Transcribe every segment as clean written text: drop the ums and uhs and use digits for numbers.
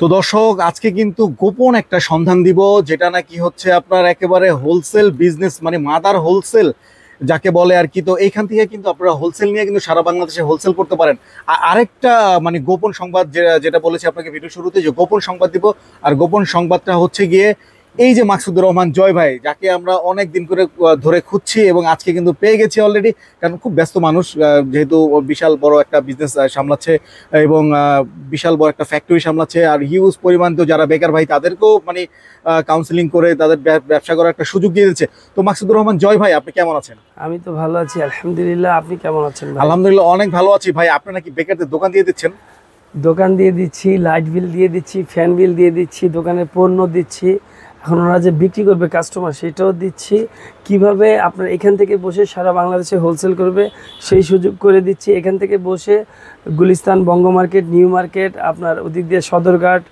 তো দর্শক, আজকে কিন্তু গোপন একটা সন্ধান দিব, যেটা নাকি হচ্ছে আপনার একেবারে হোলসেল বিজনেস, মানে মাদার হোলসেল যাকে বলে আর কি। তো এইখান থেকে কিন্তু আপনারা হোলসেল নিয়ে কিন্তু সারা বাংলাদেশে হোলসেল করতে পারেন। আরেকটা মানে গোপন সংবাদ, যেটা বলেছি আপনাকে ভিডিও শুরুতে, যে গোপন সংবাদ দিব। আর গোপন সংবাদটা হচ্ছে গিয়ে এই যে মাকসুদুর রহমান জয় ভাই, যাকে আমরা অনেক দিন করে ধরে খুঁজছি এবং আজকে কিন্তু পেয়ে গেছি অলরেডি। কারণ খুব ব্যস্ত মানুষ, যেহেতু ও বিশাল বড় একটা বিজনেস সামলাচ্ছে এবং বিশাল বড় একটা ফ্যাক্টরি সামলাচ্ছে, আর হিউজ পরিমাণ তো যারা বেকার ভাই তাদেরকেও মানে কাউন্সিলিং করে তাদের ব্যবসা করার একটা সুযোগ দিয়ে দিচ্ছে। তো মাকসুদুর রহমান জয় ভাই, আপনি কেমন আছেন? আমি তো ভালো আছি আলহামদুলিল্লাহ। আপনি কেমন আছেন ভাই? আলহামদুলিল্লাহ অনেক ভালো আছি ভাই। আপনি নাকি বেকারদের দোকান দিয়ে দিচ্ছেন? দোকান দিয়ে দিচ্ছি, লাইট বিল দিয়ে দিচ্ছি, ফ্যান বিল দিয়ে দিচ্ছি, দোকানের পণ্য দিচ্ছি। এখন ওরা যে বিক্রি করবে কাস্টমার, সেটাও দিচ্ছি। কিভাবে আপনার এখান থেকে বসে সারা বাংলাদেশে হোলসেল করবে সেই সুযোগ করে দিচ্ছি। এখান থেকে বসে গুলিস্তান, বঙ্গ মার্কেট, নিউ মার্কেট, আপনার ওদিক দিয়ে সদরঘাট,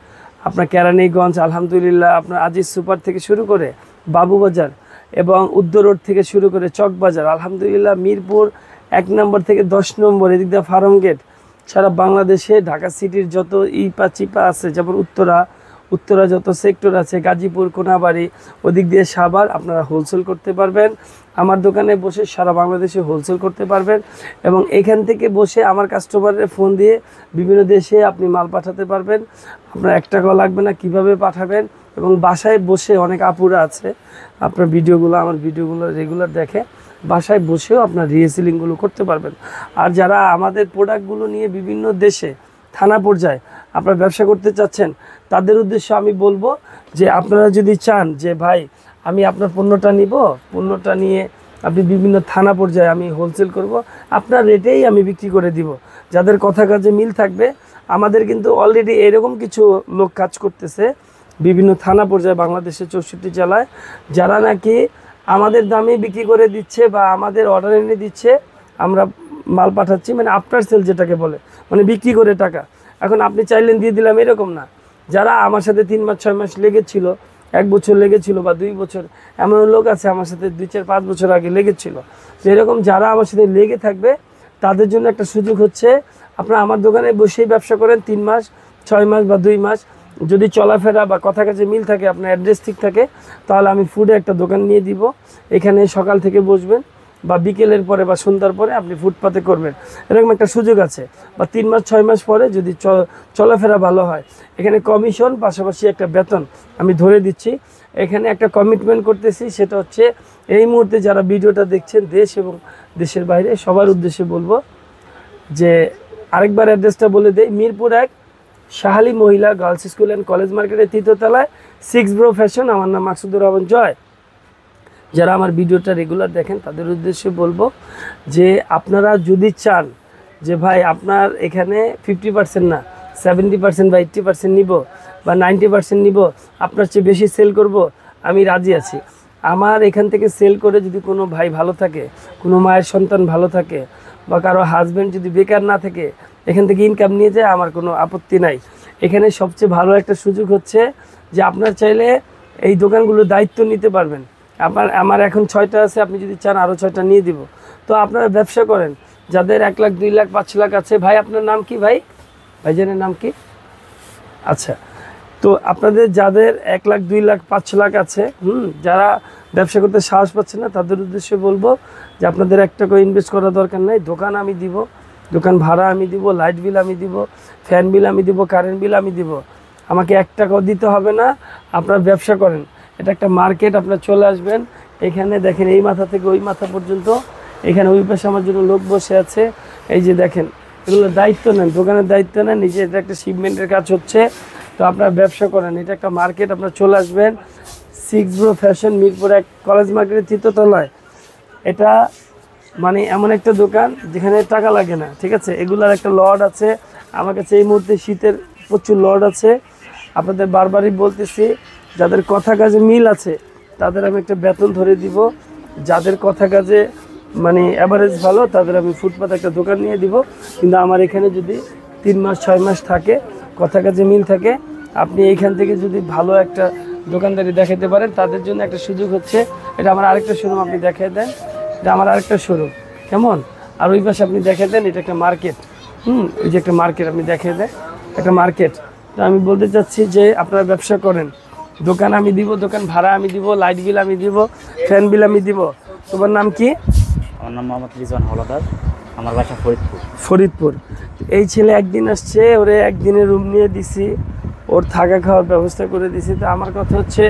আপনার কেরানীগঞ্জ, আলহামদুলিল্লাহ আপনার আজিজ সুপার থেকে শুরু করে বাবুবাজার এবং উত্তর রোড থেকে শুরু করে চকবাজার, আলহামদুলিল্লাহ মিরপুর 1 নম্বর থেকে 10 নম্বর, এদিক দিয়ে ফার্ম গেট, সারা বাংলাদেশে ঢাকা সিটির যত ইপা চিপা আছে, যেমন উত্তরা যত সেক্টর আছে, গাজীপুর, কোনাবাড়ি, ওদিক দিয়ে সাভার, আপনারা হোলসেল করতে পারবেন। আমার দোকানে বসে সারা বাংলাদেশে হোলসেল করতে পারবেন এবং এখান থেকে বসে আমার কাস্টমারের ফোন দিয়ে বিভিন্ন দেশে আপনি মাল পাঠাতে পারবেন। আপনার 1 টাকাও লাগবে না। কিভাবে পাঠাবেন এবং বাসায় বসে অনেক আপুরা আছে, আপনার আমার ভিডিওগুলো রেগুলার দেখে, বাসায় বসেও আপনার রিসেলিংগুলো করতে পারবেন। আর যারা আমাদের প্রোডাক্টগুলো নিয়ে বিভিন্ন দেশে থানা পর্যায়ে আপনারা ব্যবসা করতে চাচ্ছেন, তাদের উদ্দেশ্যে আমি বলবো যে আপনারা যদি চান যে ভাই আমি আপনার পণ্যটা নিয়ে আপনি বিভিন্ন থানা পর্যায়ে আমি হোলসেল করব, আপনার রেটেই আমি বিক্রি করে দিব। যাদের কথা কাজে মিল থাকবে, আমাদের কিন্তু অলরেডি এরকম কিছু লোক কাজ করতেছে বিভিন্ন থানা পর্যায়ে বাংলাদেশের 64 জেলায়, যারা নাকি আমাদের দামে বিক্রি করে দিচ্ছে বা আমাদের অর্ডার এনে দিচ্ছে, আমরা মাল পাঠাচ্ছি, মানে আফটার সেল যেটাকে বলে, মানে বিক্রি করে টাকা। এখন আপনি চাইলেন দিয়ে দিলাম, এরকম না। যারা আমার সাথে 3 মাস 6 মাস লেগেছিল, 1 বছর লেগেছিল বা 2 বছর, এমন লোক আছে আমার সাথে 2 4 5 বছর আগে লেগেছিল। তো এরকম যারা আমার সাথে লেগে থাকবে, তাদের জন্য একটা সুযোগ হচ্ছে, আপনারা আমার দোকানে বসেই ব্যবসা করেন 3 মাস 6 মাস বা 2 মাস, যদি চলাফেরা বা কথা কাজে মিল থাকে, আপনার অ্যাড্রেস ঠিক থাকে, তাহলে আমি ফুডে একটা দোকান নিয়ে দিব। এখানে সকাল থেকে বসবেন বা বিকেলের পরে বা সন্ধ্যার পরে আপনি ফুটপাতে করবেন, এরকম একটা সুযোগ আছে। বা 3 মাস 6 মাস পরে যদি চলাফেরা ভালো হয়, এখানে কমিশন পাশাপাশি একটা বেতন আমি ধরে দিচ্ছি। এখানে একটা কমিটমেন্ট করতেছি, সেটা হচ্ছে এই মুহূর্তে যারা ভিডিওটা দেখছেন দেশ এবং দেশের বাইরে, সবার উদ্দেশ্যে বলবো যে আরেকবার অ্যাড্রেসটা বলে দেই। মিরপুর 1 শাহালি মহিলা গার্লস স্কুল অ্যান্ড কলেজ মার্কেটের 3য় তলায় 6 ব্রো ফ্যাশন। আমার নাম মাকসুদুর রহমান জয়। যারা আমার ভিডিওটা রেগুলার দেখেন, তাদের উদ্দেশ্যে বলবো যে আপনারা যদি চান যে ভাই আপনার এখানে 50% না 70% বা 80% নিব বা 90% নিব, আপনার চেয়ে বেশি সেল করব, আমি রাজি আছি। আমার এখান থেকে সেল করে যদি কোনো ভাই ভালো থাকে, কোনো মায়ের সন্তান ভালো থাকে, বা কারো হাজব্যান্ড যদি বেকার না থাকে, এখান থেকে ইনকাম নিয়ে যায়, আমার কোনো আপত্তি নাই। এখানে সবচেয়ে ভালো একটা সুযোগ হচ্ছে যে আপনার চাইলে এই দোকানগুলোর দায়িত্ব নিতে পারবেন। আমার এখন 6টা আছে, আপনি যদি চান আরও 6টা নিয়ে দিব। তো আপনারা ব্যবসা করেন, যাদের 1 লাখ 2 লাখ 5 লাখ আছে। ভাই আপনার নাম কি? ভাইজানের নাম কি? আচ্ছা, তো আপনাদের যাদের 1 লাখ 2 লাখ 5 লাখ আছে, যারা ব্যবসা করতে সাহস পাচ্ছে না, তাদের উদ্দেশ্যে বলবো যে আপনাদের 1 টাকা ইনভেস্ট করার দরকার নাই। দোকান আমি দিব, দোকান ভাড়া আমি দিব, লাইট বিল আমি দিব, ফ্যান বিল আমি দিব, কারেন্ট বিল আমি দিব। আমাকে 1 টাকাও দিতে হবে না। আপনার ব্যবসা করেন, এটা একটা মার্কেট। আপনার চলে আসবেন, এখানে দেখেন এই মাথা থেকে ওই মাথা পর্যন্ত, এখানে ওই পাশে আমার জন্য লোক বসে আছে। এই যে দেখেন, এগুলো দায়িত্ব নেন, দোকানের দায়িত্ব নেন, নিজে এটা একটা শিপমেন্টের কাজ হচ্ছে। তো আপনার ব্যবসা করেন, এটা একটা মার্কেট। আপনার চলে আসবেন 6 ব্রো ফ্যাশন, মিরপুর 1 কলেজ মার্কেটের 3য় তলায়। এটা মানে এমন একটা দোকান যেখানে টাকা লাগে না, ঠিক আছে। এগুলার একটা লট আছে আমার কাছে এই মুহূর্তে, শীতের প্রচুর লট আছে। আপনাদের বারবারই বলতেছি, যাদের কথা কাজে মিল আছে তাদের আমি একটা বেতন ধরে দিব। যাদের কথা কাজে মানে অ্যাভারেজ ভালো, তাদের আমি ফুটপাতে একটা দোকান নিয়ে দিব। কিন্তু আমার এখানে যদি 3 মাস 6 মাস থাকে, কথা কাজে মিল থাকে, আপনি এইখান থেকে যদি ভালো একটা দোকানদারি দেখাতে পারেন, তাদের জন্য একটা সুযোগ হচ্ছে। এটা আমার আরেকটা শোরুম, আপনি দেখাই দেন, এটা আমার আরেকটা শোরুম, কেমন? আর ওই পাশে আপনি দেখাই দেন, এটা একটা মার্কেট। ওই যে একটা মার্কেট, আপনি দেখাই দেন, একটা মার্কেট। তো আমি বলতে চাচ্ছি যে আপনারা ব্যবসা করেন, দোকান আমি দিব, দোকান ভাড়া আমি দিব, লাইট বিল আমি দিব, ফ্যান বিল আমি দিব। তোমার নাম কি? আমার নাম মোহাম্মদ রিজওয়ান হলাদার, আমার বাসা ফরিদপুর। ফরিদপুর। এই ছেলে একদিন আসছে, ওরে একদিনের রুম নিয়ে দিছি, ওর থাকা খাওয়ার ব্যবস্থা করে দিছি। তো আমার কথা হচ্ছে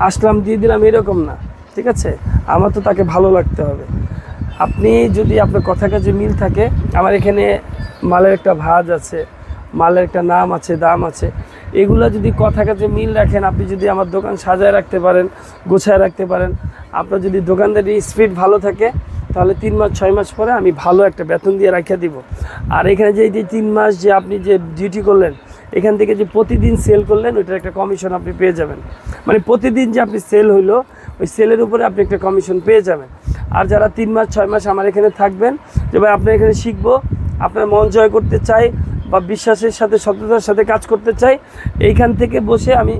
আসলাম দিয়ে দিলাম এরকম না, ঠিক আছে? আমার তো তাকে ভালো লাগতে হবে। আপনি যদি আপনার কথা কাজে মিল থাকে, আমার এখানে মালের একটা ভাঁজ আছে, মালের একটা নাম আছে, দাম আছে, এগুলো যদি কথা কাজে মিল রাখেন, আপনি যদি আমার দোকান সাজায় রাখতে পারেন, গোছায় রাখতে পারেন, আপনার যদি দোকানদারি স্পিড ভালো থাকে, তাহলে 3 মাস 6 মাস পরে আমি ভালো একটা বেতন দিয়ে রাখিয়ে দিব। আর এখানে যে 3 মাস যে আপনি যে ডিউটি করলেন, এখান থেকে যে প্রতিদিন সেল করলেন, ওইটার একটা কমিশন আপনি পেয়ে যাবেন। মানে প্রতিদিন যে আপনি সেল হইলো, ওই সেলের উপরে আপনি একটা কমিশন পেয়ে যাবেন। আর যারা 3 মাস 6 মাস আমার এখানে থাকবেন, যে ভাই আপনার এখানে শিখবো, আপনার মন জয় করতে চাই বা বিশ্বাসের সাথে সততার সাথে কাজ করতে চাই, এইখান থেকে বসে আমি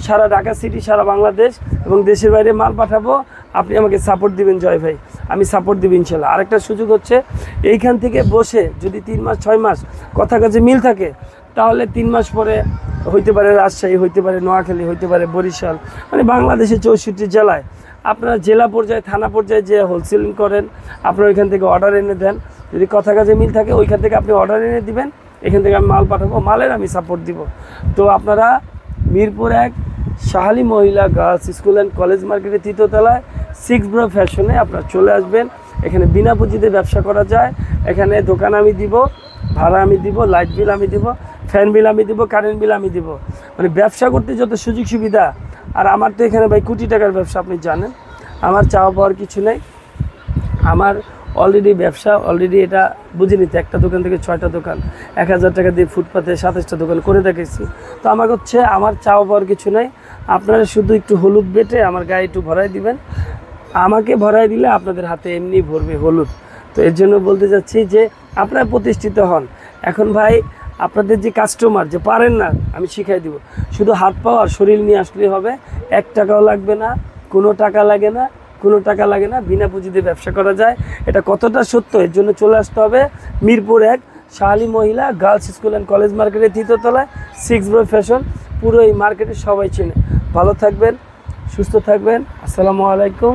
সারা ঢাকা সিটি, সারা বাংলাদেশ এবং দেশের বাইরে মাল পাঠাবো। আপনি আমাকে সাপোর্ট দিবেন জয় ভাই, আমি সাপোর্ট দিব ইনশাল্লাহ। আরেকটা সুযোগ হচ্ছে, এইখান থেকে বসে যদি 3 মাস 6 মাস কথা কাজে মিল থাকে, তাহলে 3 মাস পরে হইতে পারে রাজশাহী, হইতে পারে নোয়াখালী, হইতে পারে বরিশাল, মানে বাংলাদেশের 64 জেলায় আপনারা জেলা পর্যায়ে, থানা পর্যায়ে যে হোলসেলিং করেন, আপনারা ওইখান থেকে অর্ডার এনে দেন। যদি কথা কাজে মিল থাকে, ওইখান থেকে আপনি অর্ডার এনে দিবেন, এখান থেকে আমি মাল পাঠাবো, মালের আমি সাপোর্ট দিব। তো আপনারা মিরপুর 1 শাহালি মহিলা গার্লস স্কুল অ্যান্ড কলেজ মার্কেটের 3য় তলায় 6 ব্রো ফ্যাশনে আপনারা চলে আসবেন। এখানে বিনা পুঁজিতে ব্যবসা করা যায়। এখানে দোকান আমি দিব, ভাড়া আমি দিব, লাইট বিল আমি দিব, ফ্যান বিল আমি দিব, কারেন্ট বিল আমি দিব। মানে ব্যবসা করতে যত সুযোগ সুবিধা। আর আমার তো এখানে ভাই কোটি টাকার ব্যবসা, আপনি জানেন। আমার চাওয়া পাওয়ার কিছু নেই, আমার অলরেডি ব্যবসা, অলরেডি এটা বুঝে নিতে, একটা দোকান থেকে 6টা দোকান, 1000 টাকা দিয়ে ফুটপাতে 27টা দোকান করে দেখেছি। তো আমার হচ্ছে আমার চাওয়া পাওয়ার কিছু নাই, আপনারা শুধু একটু হলুদ বেটে আমার গায়ে একটু ভরাই দিবেন। আমাকে ভরাই দিলে আপনাদের হাতে এমনি ভরবে হলুদ। তো এর জন্য বলতে চাচ্ছি যে আপনারা প্রতিষ্ঠিত হন। এখন ভাই আপনাদের যে কাস্টমার যে পারেন না, আমি শিখাই দিব, শুধু হাত পা আর শরীর নিয়ে আসলেই হবে। 1 টাকাও লাগবে না, কোনো টাকা লাগে না, কোনো টাকা লাগে না, বিনা পুঁজিতে ব্যবসা করা যায়। এটা কতটা সত্য, এর জন্য চলে আসতে হবে মিরপুর 1 শাহালি মহিলা গার্লস স্কুল অ্যান্ড কলেজ মার্কেটের 3য় তলায় 6 ব্রো ফ্যাশন। পুরো এই মার্কেটে সবাই চেনে। ভালো থাকবেন, সুস্থ থাকবেন। আসসালামু আলাইকুম।